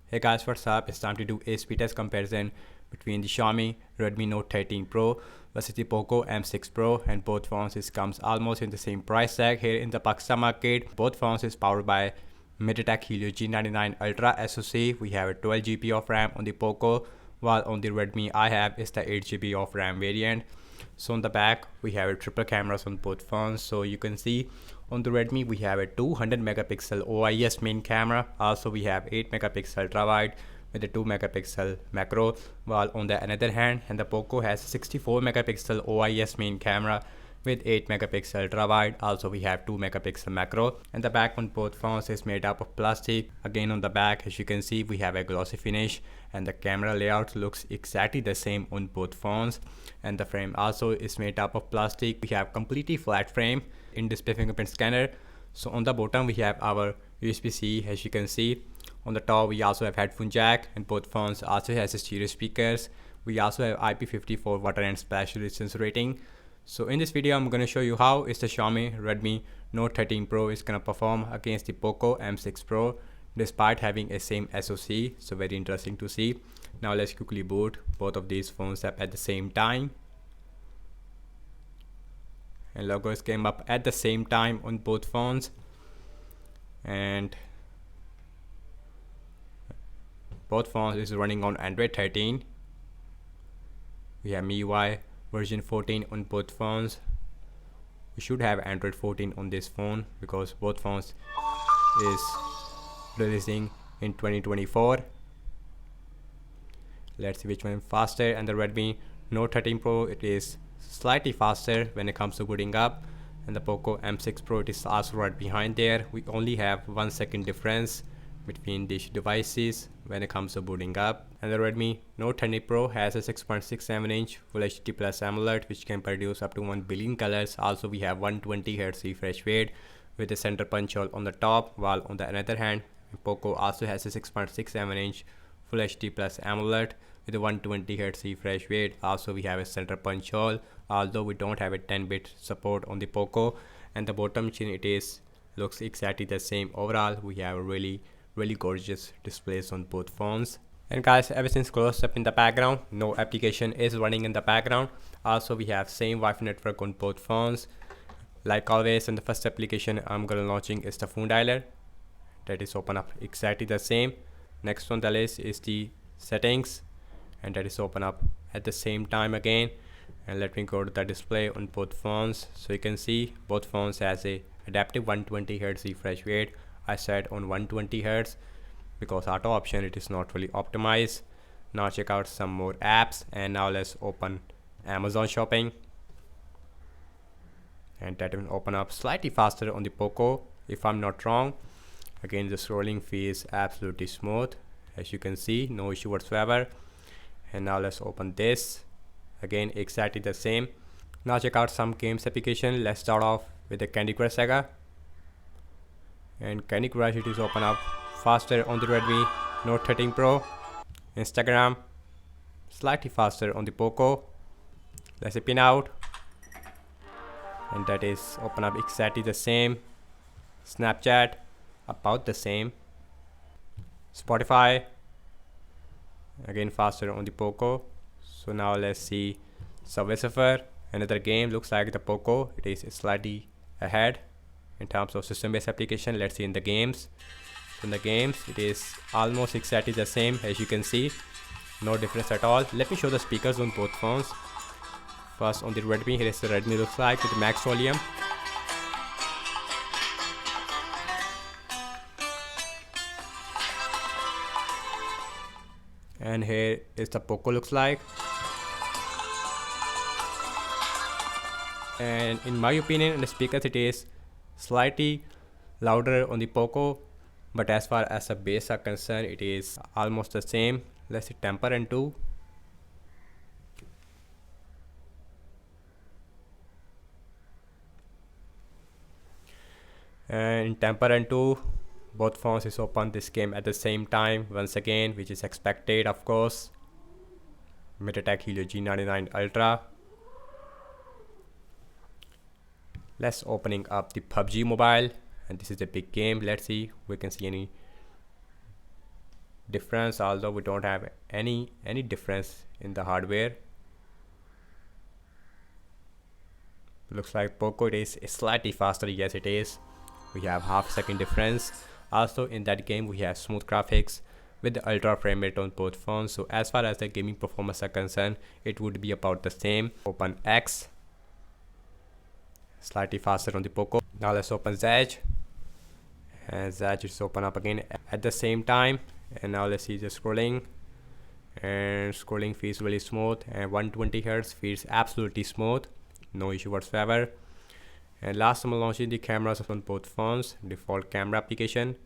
Hey guys, what's up? It's time to do a speed test comparison between the Xiaomi Redmi Note 13 Pro versus the Poco M6 Pro, and both phones comes almost in the same price tag here in the Pakistan market. Both phones is powered by MediaTek Helio G99 Ultra SoC. We have a 12 GB of RAM on the Poco, while on the Redmi I have is the 8 GB of RAM variant. So on the back we have a triple cameras on both phones. So you can see on the Redmi we have a 200 megapixel OIS main camera. Also we have 8 megapixel ultra wide with a 2 megapixel macro, while on the another hand and the Poco has 64 megapixel OIS main camera with 8 megapixel ultra wide. Also we have 2 megapixel macro, and the back on both phones is made up of plastic. Again on the back, as you can see, we have a glossy finish, and the camera layout looks exactly the same on both phones, and the frame also is made up of plastic. We have completely flat frame, in display fingerprint scanner. So on the bottom we have our USB-C, as you can see. On the top we also have headphone jack, and both phones also has stereo speakers. We also have IP54 water and splash resistance rating. So in this video I'm going to show you how is the Xiaomi Redmi Note 13 Pro is going to perform against the Poco M6 Pro despite having a same SoC. So very interesting to see. Now let's quickly boot both of these phones up at the same time, and logos came up at the same time on both phones, and both phones is running on Android 13. We have MIUI version 14 on both phones. We should have Android 14 on this phone because both phones is releasing in 2024. Let's see which one is faster. And the Redmi Note 13 Pro, it is slightly faster when it comes to booting up, and the Poco M6 Pro, it is also right behind there. We only have 1 second difference between these devices when it comes to booting up. And the Redmi Note 13 Pro has a 6.67-inch Full HD Plus AMOLED which can produce up to 1 billion colors. Also we have 120 Hz refresh rate with a center punch hole on the top, while on the other hand Poco also has a 6.67-inch Full HD Plus AMOLED with a 120 Hz refresh rate. Also we have a center punch hole, although we don't have a 10-bit support on the Poco. And the bottom chin, it is looks exactly the same. Overall we have a really gorgeous displays on both phones. And guys, everything's closed up in the background, no application is running in the background. Also we have same Wi-Fi network on both phones. Like always, in the first application I'm gonna launching is the phone dialer. That is open up exactly the same. Next on the list is the settings, and that is open up at the same time again. And let me go to the display on both phones. So you can see both phones has a adaptive 120 Hz refresh rate. I set on 120 Hz because auto option it is not really optimized. Now check out some more apps, and now let's open Amazon shopping, and that will open up slightly faster on the Poco if I'm not wrong. Again, the scrolling fee is absolutely smooth, as you can see, no issue whatsoever. And now let's open this, again exactly the same. Now check out some games application. Let's start off with the Candy Crush Saga, and Candy Crush it is open up faster on the Redmi Note 13 Pro. Instagram slightly faster on the Poco. Let's pin out, and that is open up exactly the same. Snapchat about the same. Spotify again faster on the Poco. So now let's see Subway Surfer, another game. Looks like the Poco it is slightly ahead in terms of system based application. Let's see in the games. In the games it is almost exactly the same, as you can see, no difference at all. Let me show the speakers on both phones. First on the Redmi, here is the Redmi looks like with max volume. And here is the Poco looks like. And in my opinion, in the speakers it is slightly louder on the Poco, but as far as the bass are concerned it is almost the same. Let's see Temper and 2. And in Temper and 2 both phones is open this game at the same time once again, which is expected of course. MediaTek Helio G99 Ultra. Let's opening up the PUBG Mobile, and this is a big game. Let's see we can see any difference, although we don't have any difference in the hardware. Looks like Poco it is slightly faster. Yes, it is. We have half second difference. Also in that game we have smooth graphics with the ultra frame rate on both phones. So as far as the gaming performance are concerned, it would be about the same. Open X, slightly faster on the Poco. Now let's open Zedge, and Zedge is open up again at the same time. And now let's see the scrolling, and scrolling feels really smooth, and 120 Hz feels absolutely smooth, no issue whatsoever. And last I'm launching the cameras on both phones. Default camera application,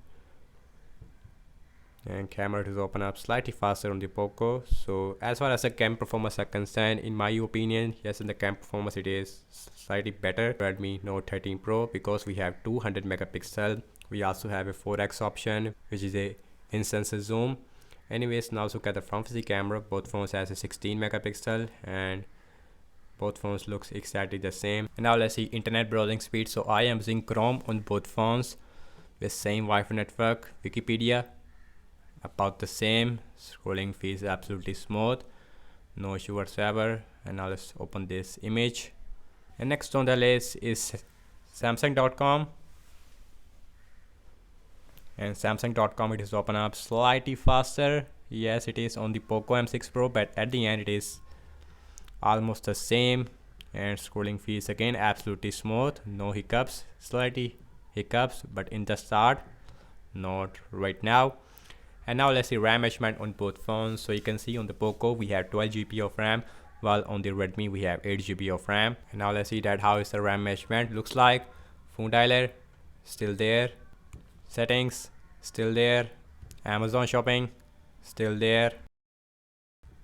and camera is open up slightly faster on the Poco. So as far as the cam performance are concerned, in my opinion, yes, in the cam performance it is slightly better Redmi Note 13 Pro, because we have 200 megapixel. We also have a 4x option, which is a in-sensor zoom. Anyways, now let's look at the front facing camera. Both phones has a 16 megapixel, and both phones looks exactly the same. And now let's see internet browsing speed. So I am using Chrome on both phones with same Wi-Fi network. Wikipedia about the same. Scrolling feels absolutely smooth, no issue whatsoever. And now let's open this image. And next on the list is Samsung.com. And Samsung.com, it is open up slightly faster. Yes, it is on the Poco M6 Pro, but at the end it is almost the same. And scrolling feels again absolutely smooth, no hiccups, slightly hiccups, but in the start, not right now. And now let's see RAM measurement on both phones. So you can see on the Poco we have 12 GB of RAM, while on the Redmi we have 8 GB of RAM. And now let's see that how is the RAM measurement looks like. Phone dialer still there, settings still there, Amazon shopping still there,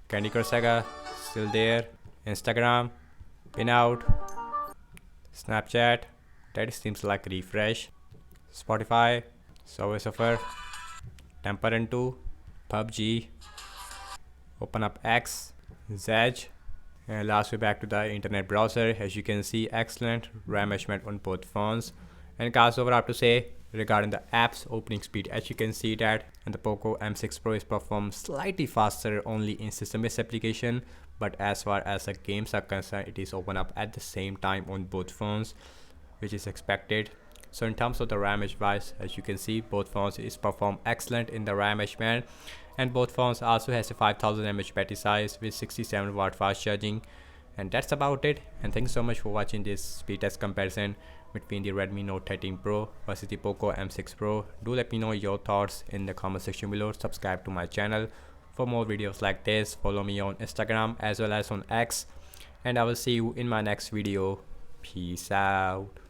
Candy Crush Saga still there, Instagram, pinout, Snapchat, that seems like refresh, Spotify, Subway Surfer, Temper and 2, PUBG, open up X, Zedge. And last we're back to the internet browser. As you can see, excellent RAM measurement on both phones. And guys, over I have to say regarding the apps opening speed, as you can see that and the Poco M6 Pro is performed slightly faster only in system-based application, but as far as the games are concerned, it is open up at the same time on both phones, which is expected. So in terms of the RAM device, as you can see, both phones is performed excellent in the RAM measurement, and both phones also has a 5000 mAh battery size with 67 watt fast charging. And that's about it. And thanks so much for watching this speed test comparison between the Redmi Note 13 Pro versus the Poco M6 Pro. Do let me know your thoughts in the comment section below. Subscribe to my channel for more videos like this. Follow me on Instagram as well as on X, and I will see you in my next video. Peace out.